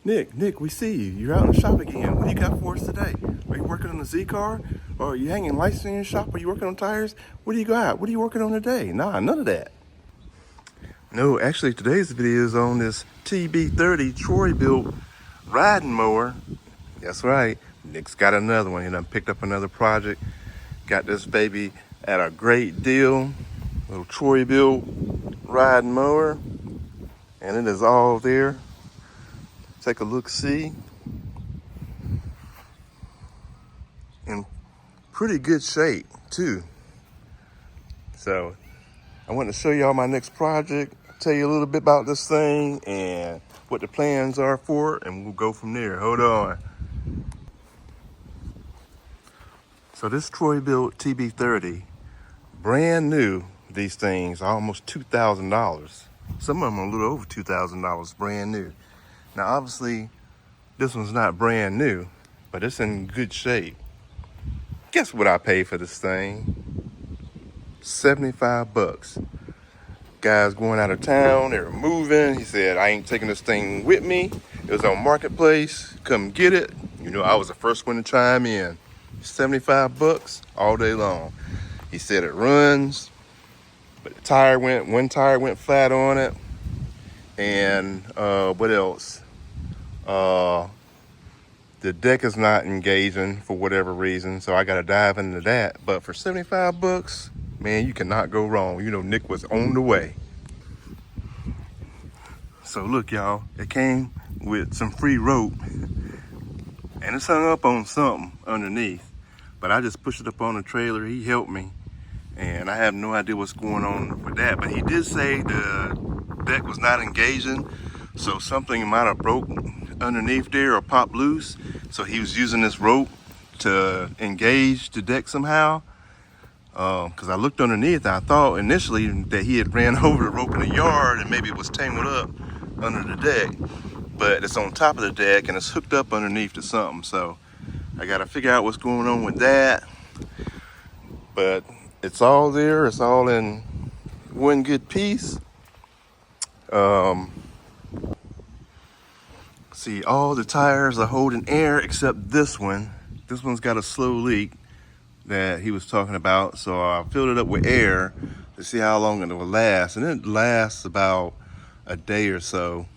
Nick, we see you. You're out in the shop again. What do you got for us today? Are you working on the Z car? Or are you hanging lights in your shop? Are you working on tires? What do you got? What are you working on today? Nah, none of that. No, actually today's video is on this TB30 Troy Bilt riding mower. That's right. Nick's got another one. He done picked up another project. Got this baby at a great deal. Little Troy Bilt riding mower. And it is all there. Take a look, see. In pretty good shape too. So I want to show y'all my next project, tell you a little bit about this thing and what the plans are for it, and we'll go from there. Hold on. So this Troy Bilt TB30, brand new, these things, almost $2,000. Some of them are a little over $2,000, brand new. Now obviously, this one's not brand new, but it's in good shape. Guess what I paid for this thing? 75 bucks. Guys going out of town, they were moving. He said, I ain't taking this thing with me. It was on Marketplace, come get it. You know, I was the first one to chime in. 75 bucks all day long. He said it runs, but one tire went flat on it. And what else? The deck is not engaging for whatever reason, so I gotta dive into that. But for 75 bucks, man, you cannot go wrong. You know, Nick was on the way. So look, y'all, it came with some free rope, and it's hung up on something underneath. But I just pushed it up on the trailer. He helped me, and I have no idea what's going on with that. But he did say the deck was not engaging, so something might have broke underneath there or popped loose. So he was using this rope to engage the deck somehow. Because I looked underneath, and I thought initially that he had ran over the rope in the yard and maybe it was tangled up under the deck. But it's on top of the deck and it's hooked up underneath to something. So I got to figure out what's going on with that. But it's all there. It's all in one good piece. See, all the tires are holding air except this one. This one's got a slow leak that he was talking about. So I filled it up with air to see how long it will last. And it lasts about a day or so,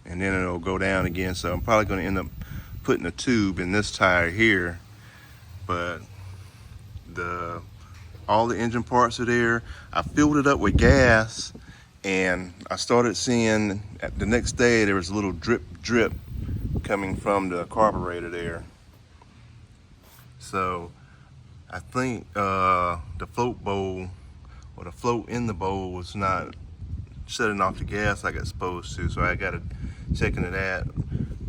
and then it'll go down again. So I'm probably gonna end up putting a tube in this tire here. But all the engine parts are there. I filled it up with gas, and I started seeing the next day there was a little drip coming from the carburetor there. So I think the float bowl, or the float in the bowl, was not shutting off the gas like it's supposed to. So I got to check into that,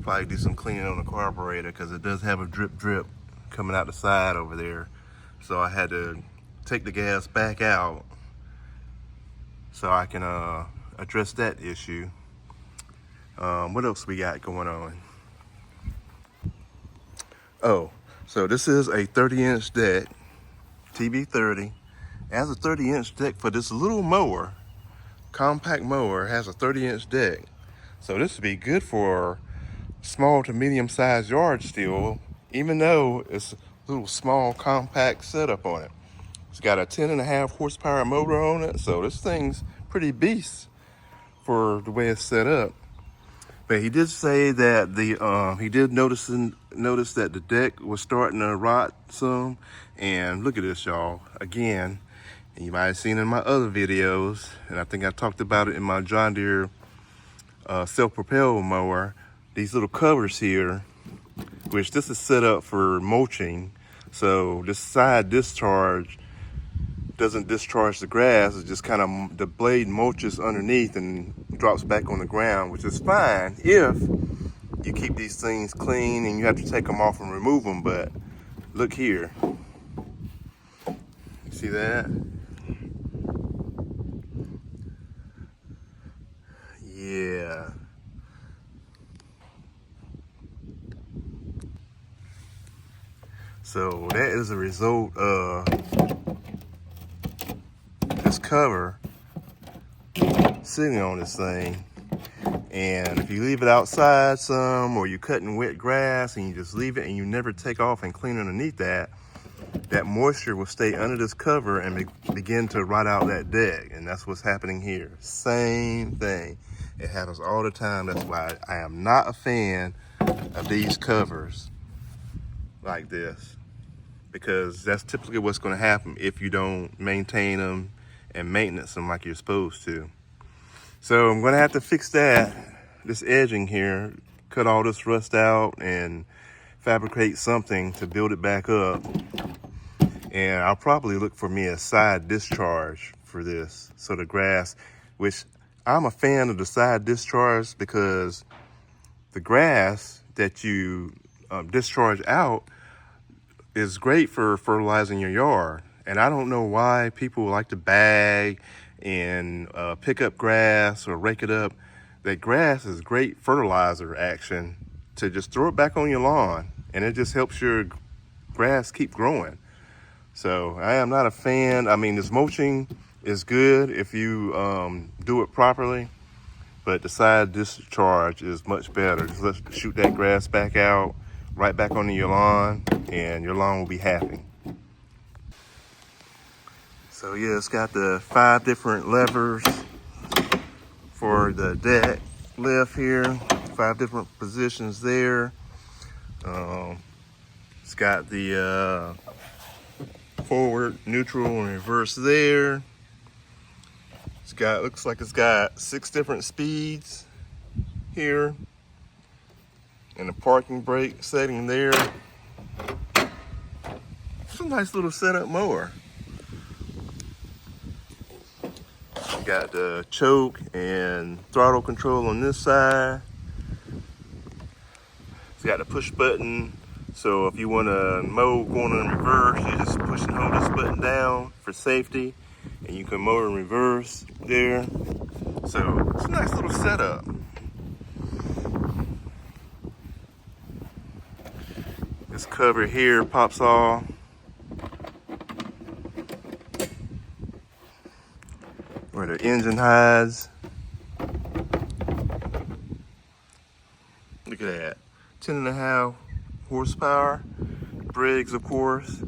probably do some cleaning on the carburetor, because it does have a drip coming out the side over there. So I had to take the gas back out so I can address that issue. What else we got going on? Oh, so this is a 30-inch deck, TB30. It has a 30-inch deck for this little mower. Compact mower has a 30-inch deck. So this would be good for small to medium-sized yard still, even though it's a little small compact setup on it. It's got a 10.5 horsepower motor on it, so this thing's pretty beast for the way it's set up. But he did say that he did notice that the deck was starting to rot some. And look at this, y'all. Again, and you might have seen in my other videos, and I think I talked about it in my John Deere self-propelled mower. These little covers here, which this is set up for mulching. So this side discharge doesn't discharge the grass. It's just kind of, the blade mulches underneath and drops back on the ground, which is fine if you keep these things clean, and you have to take them off and remove them. But look here, you see that? Yeah. So that is a result of this cover sitting on this thing, And if you leave it outside some, or you're cutting wet grass and you just leave it and you never take off and clean underneath that, that moisture will stay under this cover and begin to rot out that deck. And that's what's happening here. Same thing. It happens all the time. That's why I am not a fan of these covers like this, because that's typically what's going to happen if you don't maintain them and maintenance them like you're supposed to. So I'm going to have to fix that, this edging here, cut all this rust out and fabricate something to build it back up. And I'll probably look for me a side discharge for this. So the grass, which I'm a fan of the side discharge, because the grass that you discharge out is great for fertilizing your yard. And I don't know why people like to bag and pick up grass or rake it up. That grass is great fertilizer action to just throw it back on your lawn, and it just helps your grass keep growing. So I am not a fan. I mean, this mulching is good if you do it properly, but the side discharge is much better. Just let's shoot that grass back out, right back onto your lawn, and your lawn will be happy. So yeah, it's got the 5 different levers for the deck lift here, 5 different positions there. It's got the forward, neutral, and reverse there. It's got, looks like it's got 6 different speeds here, and a parking brake setting there. It's a nice little setup mower. Got the choke and throttle control on this side. It's got the push button, so if you want to mow going in reverse, you just push and hold this button down for safety, and you can mow in reverse there. So it's a nice little setup. This cover here pops off. Where the engine hides. Look at that. 10.5 horsepower. Briggs, of course.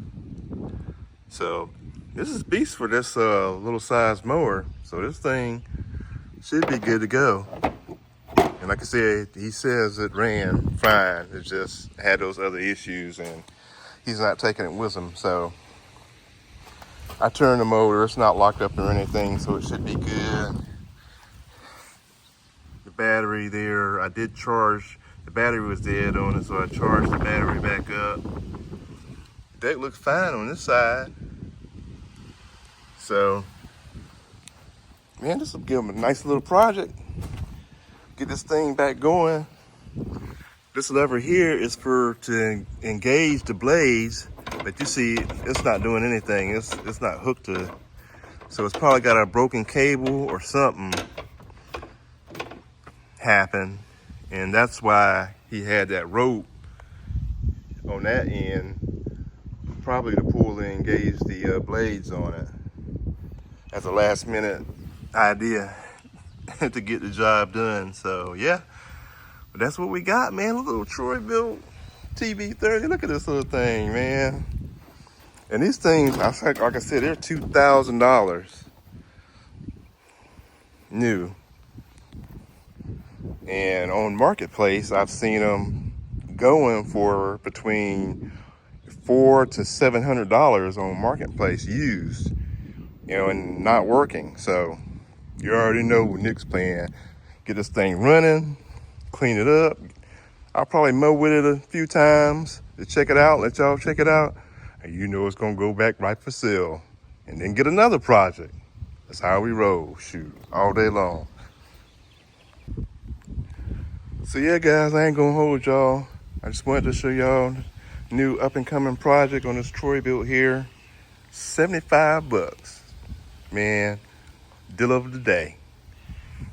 So this is beast for this little size mower. So this thing should be good to go. And like I said, he says it ran fine. It just had those other issues, and he's not taking it with him. So I turned the motor, it's not locked up or anything, so it should be good. The battery there, I did charge, the battery was dead on it, so I charged the battery back up. The deck looks fine on this side. So, man, this will give them a nice little project. Get this thing back going. This lever here is to engage the blades, but you see it's not doing anything. It's not hooked to it. So it's probably got a broken cable or something happen, and that's why he had that rope on that end, probably to pull and engage the blades on it as a last minute idea to get the job done. So yeah, but that's what we got, man. A little Troy Bilt TB30. Look at this little thing, man. And these things, like I said, they're $2,000 new. And on Marketplace, I've seen them going for between $400 to $700 on Marketplace used, you know, and not working. So you already know what Nick's plan. Get this thing running, clean it up. I'll probably mow with it a few times to check it out, let y'all check it out. And you know it's gonna go back right for sale. And then get another project. That's how we roll, shoot, all day long. So yeah, guys, I ain't gonna hold y'all. I just wanted to show y'all new up and coming project on this Troy Bilt here. 75 bucks. Man, deal of the day.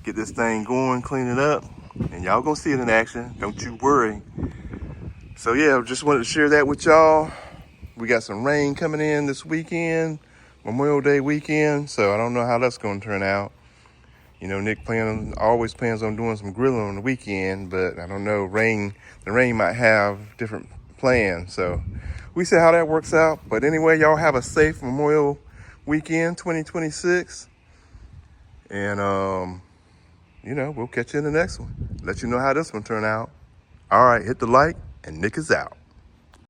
Get this thing going, clean it up, and y'all gonna see it in action. Don't you worry. So yeah, just wanted to share that with y'all. We got some rain coming in this weekend, Memorial Day weekend, so I don't know how that's gonna turn out. You know, Nick always plans on doing some grilling on the weekend, but I don't know, the rain might have different plans. So we see how that works out. But anyway, y'all have a safe Memorial Weekend 2026. And, you know, we'll catch you in the next one. Let you know how this one turned out. All right, hit the like, and Nick is out.